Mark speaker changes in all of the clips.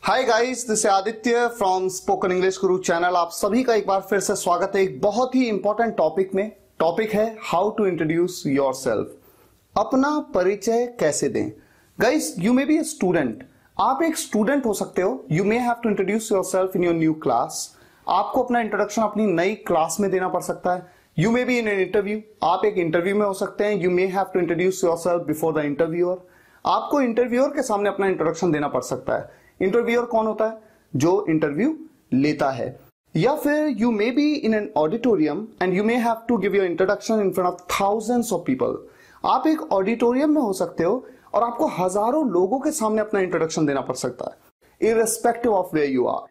Speaker 1: Hi guys, this Aditya from spoken English Guru channel. आप सभी का एक बार फिर से स्वागत है एक बहुत ही इंपॉर्टेंट टॉपिक में। टॉपिक है हाउ टू इंट्रोड्यूस योरसेल्फ। अपना परिचय कैसे दें। Guys, you may be a student. आप एक स्टूडेंट हो सकते हो। You may have to introduce yourself in your new class. आपको अपना इंट्रोडक्शन अपनी नई क्लास में देना पड़ सकता है। You may be in an interview. आप एक इंटरव्यू में हो सकते हैं। You may have to introduce yourself before the interviewer. आपको इंटरव्यूअर के सामने अपना इंट्रोडक्शन देना पड़ सकता है। इंटरव्यूअर कौन होता है? जो इंटरव्यू लेता है। या फिर you may be in an auditorium and you may have to give your introduction in front of thousands of people. आप एक ऑडिटोरियम में हो सकते हो और आपको हजारों लोगों के सामने अपना इंट्रोडक्शन देना पड़ सकता है। Irrespective of where you are,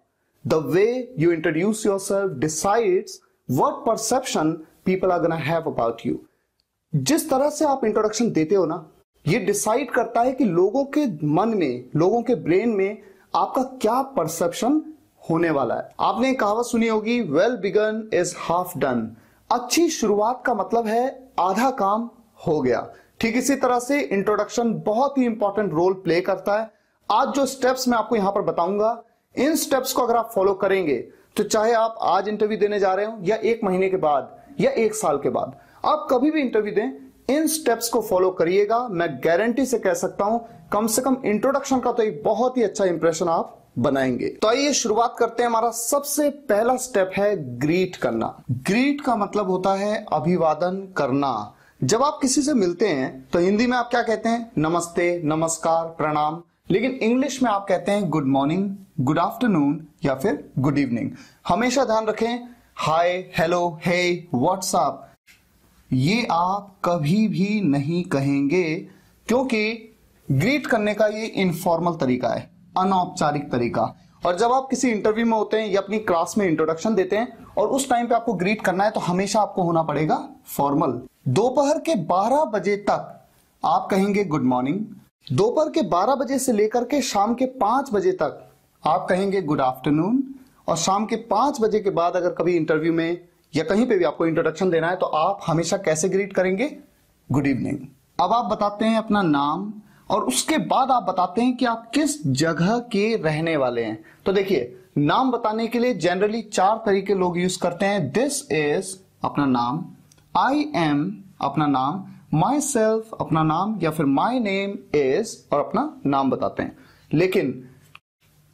Speaker 1: the way you introduce yourself decides what perception people are gonna have about you. जिस तरह से आप इंट्रोडक्शन देते हो ना, ये डिसाइड करता है कि लोगों के मन में, लोगों के ब्रेन में आपका क्या परसेप्शन होने वाला है। आपने एक कहावत सुनी होगी, well begun is half done. अच्छी शुरुआत का मतलब है आधा काम हो गया। ठीक इसी तरह से इंट्रोडक्शन बहुत ही इंपॉर्टेंट रोल प्ले करता है। आज जो स्टेप्स मैं आपको यहां पर बताऊंगा, इन स्टेप्स को अगर आप फॉलो करेंगे तो चाहे आप आज इंटरव्यू देने जा रहे हो या 1 महीने के बाद या 1 साल के बाद, आप कभी भी इंटरव्यू दें, इन स्टेप्स को फॉलो करिएगा। मैं गारंटी से कह सकता हूं, कम से कम इंट्रोडक्शन का तो एक बहुत ही अच्छा इंप्रेशन आप बनाएंगे। तो आइए शुरुआत करते हैं। हमारा सबसे पहला स्टेप है ग्रीट करना। ग्रीट का मतलब होता है अभिवादन करना। जब आप किसी से मिलते हैं तो हिंदी में आप क्या कहते हैं? नमस्ते, नमस्कार, प्रणाम। लेकिन इंग्लिश में आप कहते हैं गुड मॉर्निंग, गुड आफ्टरनून या फिर गुड इवनिंग। हमेशा ध्यान रखें, हाय, हेलो, हे, व्हाट्सअप, ये आप कभी भी नहीं कहेंगे, क्योंकि ग्रीट करने का ये इनफॉर्मल तरीका है, अनौपचारिक तरीका। और जब आप किसी इंटरव्यू में होते हैं या अपनी क्लास में इंट्रोडक्शन देते हैं और उस टाइम पे आपको ग्रीट करना है, तो हमेशा आपको होना पड़ेगा फॉर्मल। दोपहर के 12 बजे तक आप कहेंगे गुड मॉर्निंग। दोपहर के 12 बजे से लेकर के शाम के 5 बजे तक आप कहेंगे गुड आफ्टरनून। और शाम के 5 बजे के बाद अगर कभी इंटरव्यू में या कहीं पे भी आपको इंट्रोडक्शन देना है तो आप हमेशा कैसे ग्रीट करेंगे? Good evening. अब आप बताते हैं अपना नाम और उसके बाद आप बताते हैं कि आप किस जगह के रहने वाले हैं। तो देखिए, नाम बताने के लिए जनरली 4 तरीके लोग यूज करते हैं। दिस इज अपना नाम, आई एम अपना नाम, माई सेल्फ अपना नाम, या फिर माई नेम इज और अपना नाम बताते हैं। लेकिन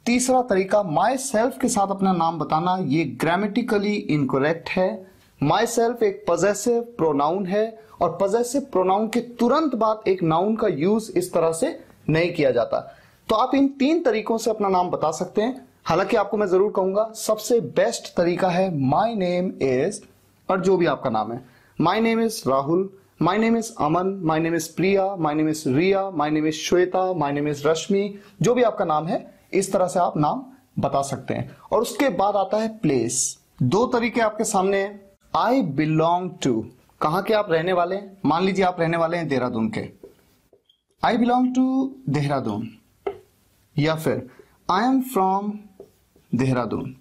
Speaker 1: तीसरा तरीका माई सेल्फ के साथ अपना नाम बताना, ये ग्रामेटिकली इनकरेक्ट है। माई सेल्फ एक पजेसिव प्रोनाउन है और पजेसिव प्रोनाउन के तुरंत बाद एक नाउन का यूज इस तरह से नहीं किया जाता। तो आप इन 3 तरीकों से अपना नाम बता सकते हैं। हालांकि आपको मैं जरूर कहूंगा सबसे बेस्ट तरीका है माई नेम इज और जो भी आपका नाम है। My name is Rahul, my name is Aman, my name is Priya, my name is Riya, my name is Shweta, my name is Rashmi, जो भी आपका नाम है, इस तरह से आप नाम बता सकते हैं। और उसके बाद आता है प्लेस। 2 तरीके आपके सामने हैं। आई बिलोंग टू, कहां के आप रहने वाले हैं? मान लीजिए आप रहने वाले हैं देहरादून के, आई बिलोंग टू देहरादून, या फिर आई एम फ्रॉम देहरादून।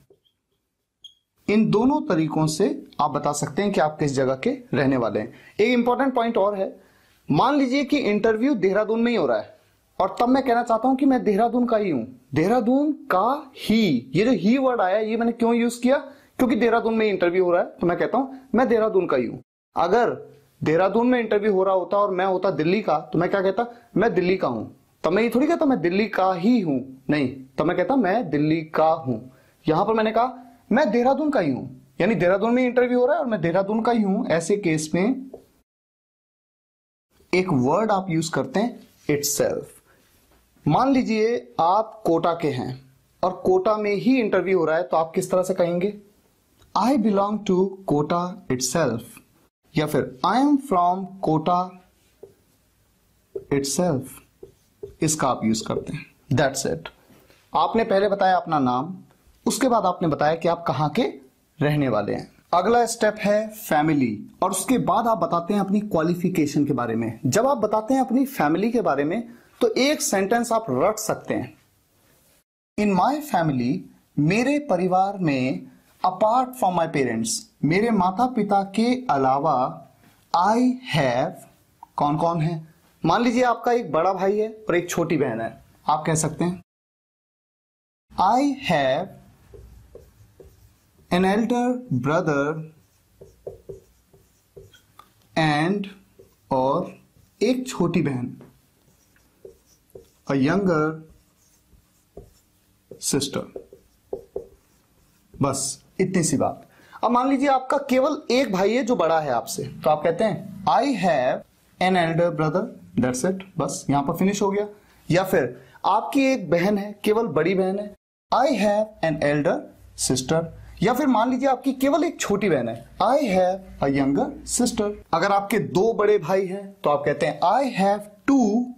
Speaker 1: इन दोनों तरीकों से आप बता सकते हैं कि आप किस जगह के रहने वाले हैं। एक इंपॉर्टेंट पॉइंट और है, मान लीजिए कि इंटरव्यू देहरादून में ही हो रहा है और तब मैं कहना चाहता हूं कि मैं देहरादून का ही हूं। देहरादून का ही, ये जो ही वर्ड आया, ये मैंने क्यों यूज किया? क्योंकि देहरादून में इंटरव्यू हो रहा है, तो मैं कहता हूं मैं देहरादून का ही हूं। अगर देहरादून में इंटरव्यू हो रहा होता और मैं होता दिल्ली का, तो मैं क्या कहता? मैं दिल्ली का हूं। तब मैं ये थोड़ी कहता मैं दिल्ली का ही हूं, नहीं, तब मैं कहता मैं दिल्ली का हूं। यहां पर मैंने कहा मैं देहरादून का ही हूं, यानी देहरादून में इंटरव्यू हो रहा है और मैं देहरादून का ही हूं। ऐसे केस में एक वर्ड आप यूज करते हैं, इटसेल्फ। मान लीजिए आप कोटा के हैं और कोटा में ही इंटरव्यू हो रहा है, तो आप किस तरह से कहेंगे? I belong to Kota itself, या फिर I am from Kota itself. इसका आप यूज करते हैं। That's it. आपने पहले बताया अपना नाम, उसके बाद आपने बताया कि आप कहां के रहने वाले हैं। अगला स्टेप है फैमिली, और उसके बाद आप बताते हैं अपनी क्वालिफिकेशन के बारे में। जब आप बताते हैं अपनी फैमिली के बारे में, तो एक सेंटेंस आप रट सकते हैं। इन माई फैमिली, मेरे परिवार में, अपार्ट फ्रॉम माई पेरेंट्स, मेरे माता पिता के अलावा, आई हैव, कौन कौन है? मान लीजिए आपका एक बड़ा भाई है और एक छोटी बहन है। आप कह सकते हैं I have an elder brother and और एक छोटी बहन, अ यंगर सिस्टर। बस इतनी सी बात। अब मान लीजिए आपका केवल एक भाई है जो बड़ा है आपसे, तो आप कहते हैं I have an elder brother, that's it, बस यहां पर फिनिश हो गया। या फिर आपकी एक बहन है, केवल बड़ी बहन है, I have an elder sister. या फिर मान लीजिए आपकी केवल एक छोटी बहन है, I have a younger sister. अगर आपके दो बड़े भाई हैं तो आप कहते हैं I have two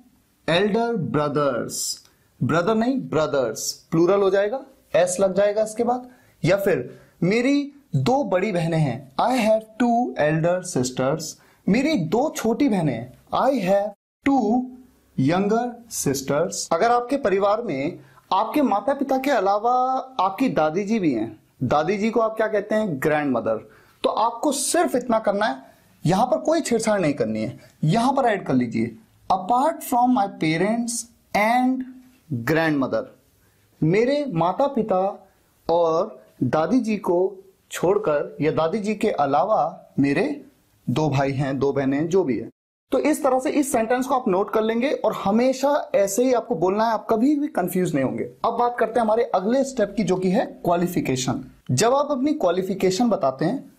Speaker 1: elder brothers, brother नहीं ब्रदर्स, प्लूरल हो जाएगा, एस लग जाएगा इसके बाद। या फिर मेरी दो बड़ी बहनें हैं, I have two elder sisters. मेरी दो छोटी बहनें हैं, I have two younger sisters. अगर आपके परिवार में आपके माता पिता के अलावा आपकी दादी जी भी हैं, दादी जी को आप क्या कहते हैं, ग्रैंड मदर। तो आपको सिर्फ इतना करना है, यहां पर कोई छेड़छाड़ नहीं करनी है। यहां पर ऐड कर लीजिए apart from my parents and grand mother, मेरे माता पिता और दादी जी को छोड़कर या दादी जी के अलावा मेरे दो भाई हैं, दो बहनें, जो भी है। तो इस तरह से इस सेंटेंस को आप नोट कर लेंगे और हमेशा ऐसे ही आपको बोलना है, आप कभी भी कंफ्यूज नहीं होंगे। अब बात करते हैं हमारे अगले स्टेप की, जो कि है क्वालिफिकेशन। जब आप अपनी क्वालिफिकेशन बताते हैं,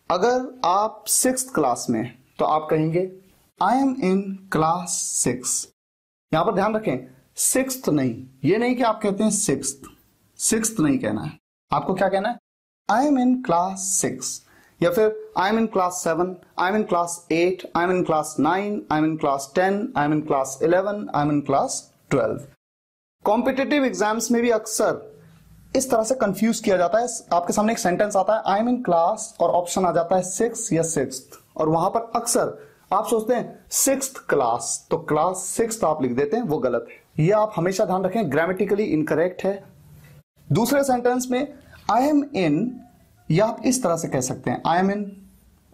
Speaker 1: अगर आप 6th क्लास में, तो आप कहेंगे आई एम इन क्लास 6। यहां पर ध्यान रखें 6th नहीं, ये नहीं कि आप कहते हैं 6th नहीं कहना है, आपको क्या कहना है, आई एम इन क्लास 6। या फिर I am in class 7, I am in class 8, I am in class 9, I am in class 10, I am in class 11, I am in class 12। Competitive exams में भी अक्सर इस तरह से कंफ्यूज किया जाता है। आपके सामने एक सेंटेंस आता है आई एम इन क्लास और ऑप्शन आ जाता है 6 या 6th, और वहां पर अक्सर आप सोचते हैं 6th क्लास, तो क्लास 6th आप लिख देते हैं, वो गलत है। ये आप हमेशा ध्यान रखें, ग्रामेटिकली इनकरेक्ट है। दूसरे सेंटेंस में आई एम इन, या आप इस तरह से कह सकते हैं I am in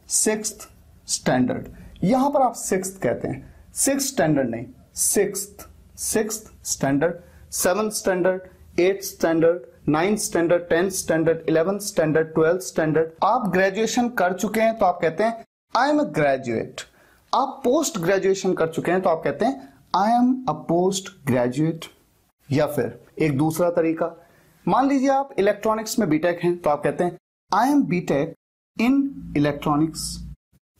Speaker 1: 6th standard. यहां पर आप 6th कहते हैं, 6th स्टैंडर्ड नहीं, 6th standard, 7th standard, 8th standard, 9th standard, 10th standard, 11th standard, 12th standard. आप ग्रेजुएशन कर चुके हैं तो आप कहते हैं आई एम अ ग्रेजुएट। आप पोस्ट ग्रेजुएशन कर चुके हैं तो आप कहते हैं I am a post graduate. या फिर एक दूसरा तरीका, मान लीजिए आप इलेक्ट्रॉनिक्स में बीटेक हैं तो आप कहते हैं I am BTech in electronics,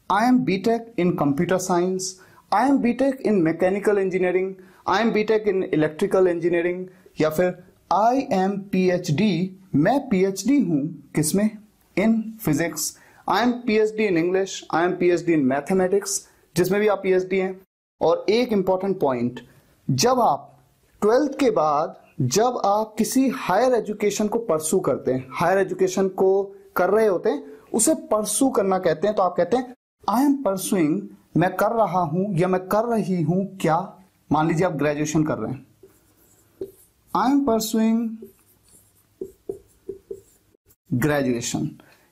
Speaker 1: I am BTech in computer science, I am BTech in mechanical engineering, I am BTech in electrical engineering. या फिर आई एम पीएचडी, मैं पीएचडी हूं किसमें, in physics. I am PhD in English, I am PhD in mathematics, जिसमें भी आप PhD हैं। और एक इंपॉर्टेंट पॉइंट, जब आप 12th के बाद जब आप किसी हायर एजुकेशन को परसू करते हैं, हायर एजुकेशन को कर रहे होते हैं, उसे परसू करना कहते हैं। तो आप कहते हैं आई एम परसुइंग, मैं कर रहा हूं या मैं कर रही हूं क्या। मान लीजिए आप ग्रेजुएशन कर रहे हैं, आई एम परसुइंग ग्रेजुएशन।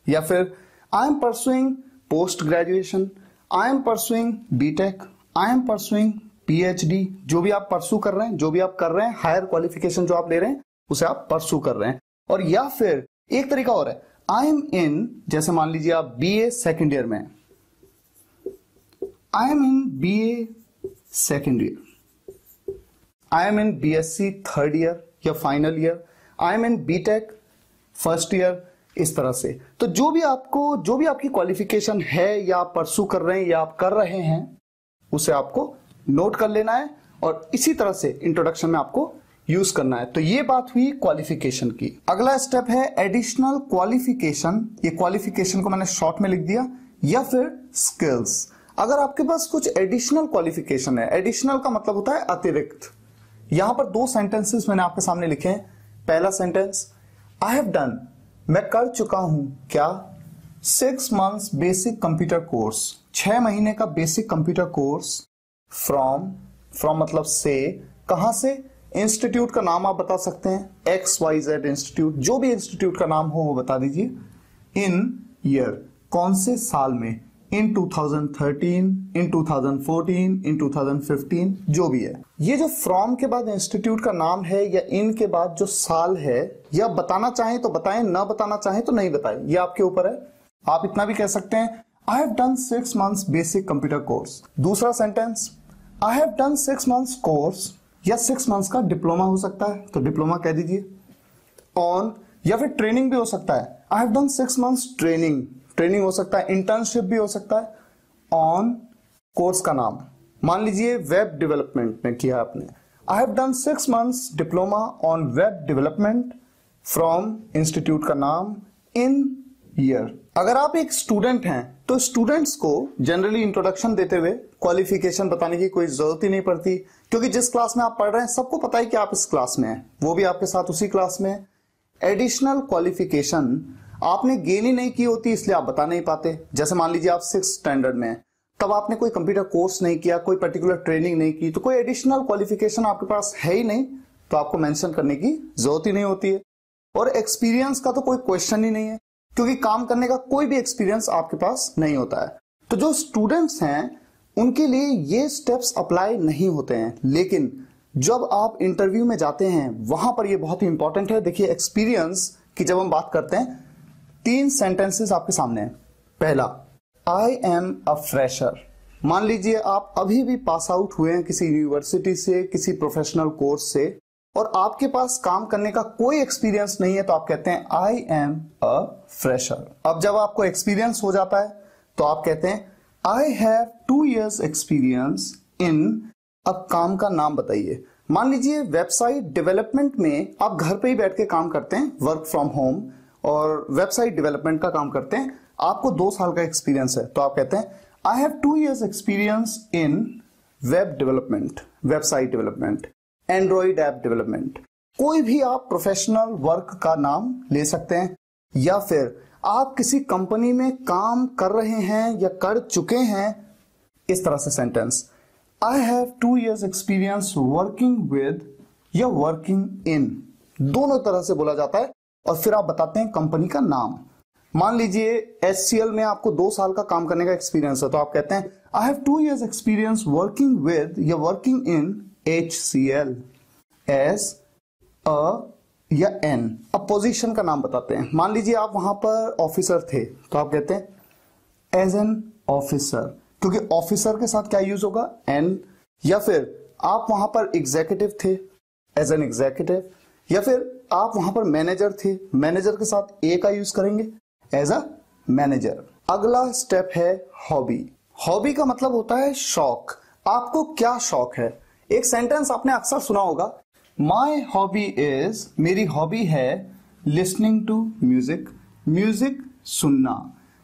Speaker 1: या फिर I am pursuing post graduation, I am pursuing BTech, I am pursuing PhD. जो भी आप परसू कर रहे हैं, जो भी आप कर रहे हैं, हायर क्वालिफिकेशन जो आप ले रहे हैं, उसे आप परसू कर रहे हैं। और या फिर एक तरीका और है, आई एम इन, जैसे मान लीजिए आप बीए सेकेंड ईयर में, I am in BA second year, I am in BSc third year या final year, I am in BTech first year, इस तरह से। तो जो भी आपकी क्वालिफिकेशन है या आप परसू कर रहे हैं या आप कर रहे हैं, उसे आपको नोट कर लेना है और इसी तरह से इंट्रोडक्शन में आपको यूज करना है। तो ये बात हुई क्वालिफिकेशन की। अगला स्टेप है एडिशनल क्वालिफिकेशन। ये क्वालिफिकेशन को मैंने शॉर्ट में लिख दिया। या फिर स्किल्स। अगर आपके पास कुछ एडिशनल क्वालिफिकेशन है, एडिशनल का मतलब होता है अतिरिक्त। यहां पर दो सेंटेंसेस मैंने आपके सामने लिखे हैं। पहला सेंटेंस, आई हैव डन, मैं कर चुका हूं क्या, 6 months बेसिक कंप्यूटर कोर्स, 6 महीने का बेसिक कंप्यूटर कोर्स फ्रॉम मतलब से, कहां से, इंस्टीट्यूट का नाम आप बता सकते हैं, XYZ इंस्टीट्यूट, जो भी इंस्टीट्यूट का नाम हो वो बता दीजिए। इन ईयर, कौन से साल में, इन 2013, इन 2014, इन 2015, जो भी है। ये जो फ्रॉम के बाद इंस्टीट्यूट का नाम है या इन के बाद जो साल है, या बताना चाहें तो बताएं, ना बताना चाहें तो नहीं बताएं, ये आपके ऊपर है। आप इतना भी कह सकते हैं I have done 6 months basic computer course. दूसरा sentence I have done 6 months course, या 6 months का डिप्लोमा हो सकता है तो डिप्लोमा कह दीजिए ऑन, या फिर ट्रेनिंग भी हो सकता है आई have done 6 months training, training हो सकता है, इंटर्नशिप भी हो सकता है ऑन कोर्स का नाम। मान लीजिए वेब डेवलपमेंट में किया आपने, आई have done 6 months diploma on web development from institute का नाम इन ईयर। अगर आप एक स्टूडेंट हैं तो स्टूडेंट्स को जनरली इंट्रोडक्शन देते हुए क्वालिफिकेशन बताने की कोई जरूरत ही नहीं पड़ती, क्योंकि जिस क्लास में आप पढ़ रहे हैं सबको पता है कि आप इस क्लास में हैं, वो भी आपके साथ उसी क्लास में है। एडिशनल क्वालिफिकेशन आपने गेन ही नहीं की होती इसलिए आप बता नहीं पाते। जैसे मान लीजिए आप 6th स्टैंडर्ड में हैं, तब आपने कोई कंप्यूटर कोर्स नहीं किया, कोई पर्टिकुलर ट्रेनिंग नहीं की, तो कोई एडिशनल क्वालिफिकेशन आपके पास है ही नहीं, तो आपको मेंशन करने की जरूरत ही नहीं होती है। और एक्सपीरियंस का तो कोई क्वेश्चन ही नहीं है, क्योंकि काम करने का कोई भी एक्सपीरियंस आपके पास नहीं होता है। तो जो स्टूडेंट्स हैं उनके लिए ये स्टेप्स अप्लाई नहीं होते हैं, लेकिन जब आप इंटरव्यू में जाते हैं वहां पर ये बहुत ही इंपॉर्टेंट है। देखिए एक्सपीरियंस की जब हम बात करते हैं, 3 सेंटेंसेस आपके सामने हैं। पहला, आई एम अ फ्रेशर। मान लीजिए आप अभी भी पास आउट हुए हैं किसी यूनिवर्सिटी से, किसी प्रोफेशनल कोर्स से, और आपके पास काम करने का कोई एक्सपीरियंस नहीं है, तो आप कहते हैं आई एम अ फ्रेशर। अब जब आपको एक्सपीरियंस हो जाता है तो आप कहते हैं I have 2 years experience in. अब काम का नाम बताइए। मान लीजिए वेबसाइट डेवलपमेंट में आप घर पे ही बैठ के काम करते हैं, वर्क फ्रॉम होम, और वेबसाइट डेवलपमेंट का काम करते हैं, आपको 2 साल का एक्सपीरियंस है, तो आप कहते हैं I have 2 years experience in web development, website development, Android app development. कोई भी आप प्रोफेशनल वर्क का नाम ले सकते हैं, या फिर आप किसी कंपनी में काम कर रहे हैं या कर चुके हैं, इस तरह से sentence I have 2 years experience working with या वर्किंग इन, दोनों तरह से बोला जाता है। और फिर आप बताते हैं कंपनी का नाम। मान लीजिए HCL में आपको 2 साल का काम करने का एक्सपीरियंस है, तो आप कहते हैं I have 2 years experience working with या working in HCL as a या एन। अब पोजीशन का नाम बताते हैं। मान लीजिए आप वहां पर ऑफिसर थे, तो आप कहते हैं एज एन ऑफिसर, क्योंकि ऑफिसर के साथ क्या यूज होगा, एन। या फिर आप वहां पर एग्जीक्यूटिव थे, एज एन एग्जीक्यूटिव। या फिर आप वहां पर मैनेजर थे, मैनेजर के साथ ए का यूज करेंगे, एज अ मैनेजर। अगला स्टेप है हॉबी। हॉबी का मतलब होता है शौक। आपको क्या शौक है। एक सेंटेंस आपने अक्सर सुना होगा, माई हॉबी इज, मेरी हॉबी है लिसनिंग टू म्यूजिक, म्यूजिक सुनना।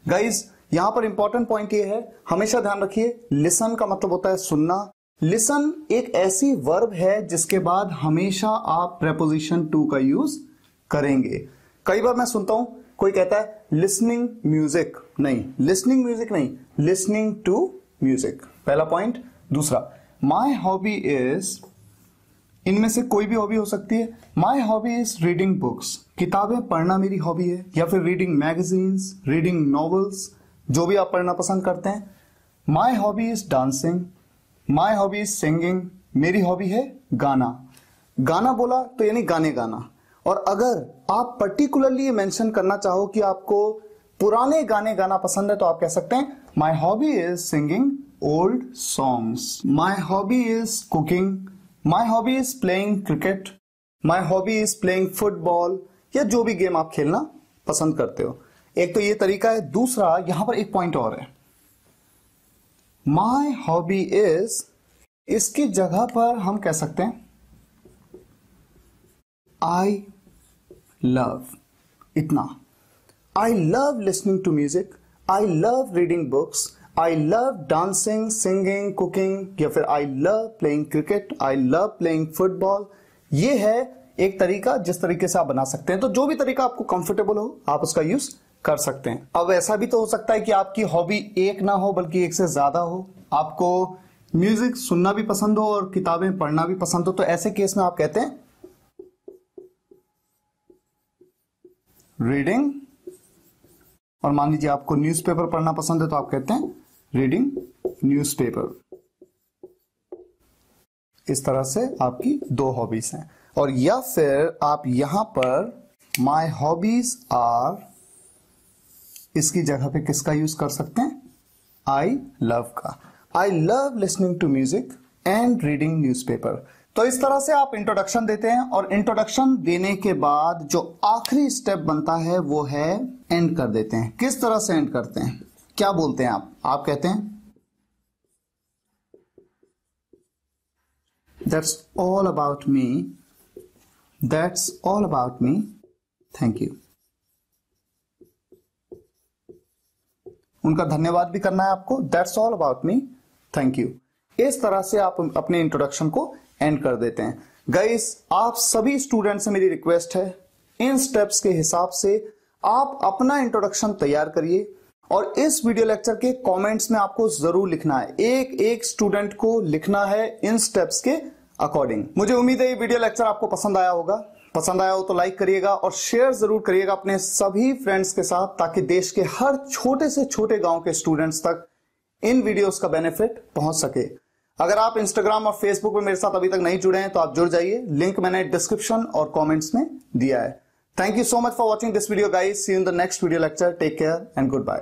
Speaker 1: गाइज यहां पर इंपॉर्टेंट पॉइंट ये है, हमेशा ध्यान रखिए, लिसन का मतलब होता है सुनना। लिसन एक ऐसी वर्ब है जिसके बाद हमेशा आप प्रेपोजिशन टू का यूज करेंगे। कई बार मैं सुनता हूं कोई कहता है लिसनिंग म्यूजिक, नहीं, लिसनिंग म्यूजिक नहीं, लिसनिंग टू म्यूजिक। पहला पॉइंट। दूसरा, माई हॉबी इज, इनमें से कोई भी हॉबी हो सकती है। My hobby is reading books, किताबें पढ़ना मेरी हॉबी है, या फिर रीडिंग मैगजीन्स, रीडिंग नॉवेल्स, जो भी आप पढ़ना पसंद करते हैं। My hobby is dancing, my hobby is singing, मेरी हॉबी है गाना। गाना बोला तो यानी गाने गाना। और अगर आप पर्टिकुलरली ये मेंशन करना चाहो कि आपको पुराने गाने गाना पसंद है, तो आप कह सकते हैं my hobby is singing old songs, my hobby is cooking, my hobby is playing cricket, my hobby is playing football, या जो भी गेम आप खेलना पसंद करते हो। एक तो ये तरीका है। दूसरा, यहां पर एक पॉइंट और है, माई हॉबी इज, इसकी जगह पर हम कह सकते हैं आई लव। इतना, I love listening to music, I love reading books, I love dancing, singing, cooking, या फिर I love playing cricket, I love playing football. ये है एक तरीका जिस तरीके से आप बना सकते हैं। तो जो भी तरीका आपको कंफर्टेबल हो आप उसका यूज कर सकते हैं। अब ऐसा भी तो हो सकता है कि आपकी हॉबी एक ना हो बल्कि एक से ज्यादा हो, आपको म्यूजिक सुनना भी पसंद हो और किताबें पढ़ना भी पसंद हो, तो ऐसे केस में आप कहते हैं रीडिंग। और मान लीजिए आपको न्यूज़पेपर पढ़ना पसंद है, तो आप कहते हैं रीडिंग न्यूज़पेपर। इस तरह से आपकी 2 हॉबीज हैं। और या फिर आप यहां पर माई हॉबीज आर, इसकी जगह पे किसका यूज कर सकते हैं? आई लव का। I love listening to music and reading newspaper. तो इस तरह से आप इंट्रोडक्शन देते हैं और इंट्रोडक्शन देने के बाद जो आखिरी स्टेप बनता है वो है एंड कर देते हैं। किस तरह से एंड करते हैं? क्या बोलते हैं आप कहते हैं That's all about me. That's all about me. Thank you. उनका धन्यवाद भी करना है आपको। That's all about me. Thank you. इस तरह से आप अपने इंट्रोडक्शन को एंड कर देते हैं। गाइस, आप सभी स्टूडेंट से मेरी रिक्वेस्ट है, इन स्टेप्स के हिसाब से आप अपना इंट्रोडक्शन तैयार करिए और इस वीडियो लेक्चर के कमेंट्स में आपको जरूर लिखना है। एक एक स्टूडेंट को लिखना है इन स्टेप्स के अकॉर्डिंग। मुझे उम्मीद है ये वीडियो लेक्चर आपको पसंद आया होगा। पसंद आया हो तो लाइक करिएगा और शेयर जरूर करिएगा अपने सभी फ्रेंड्स के साथ, ताकि देश के हर छोटे से छोटे गांव के स्टूडेंट्स तक इन वीडियोस का बेनिफिट पहुंच सके। अगर आप इंस्टाग्राम और फेसबुक पर मेरे साथ अभी तक नहीं जुड़े हैं तो आप जुड़ जाइए। लिंक मैंने डिस्क्रिप्शन और कमेंट्स में दिया है। Thank you so much for watching this video guys. See you in the next video lecture. Take care and good bye.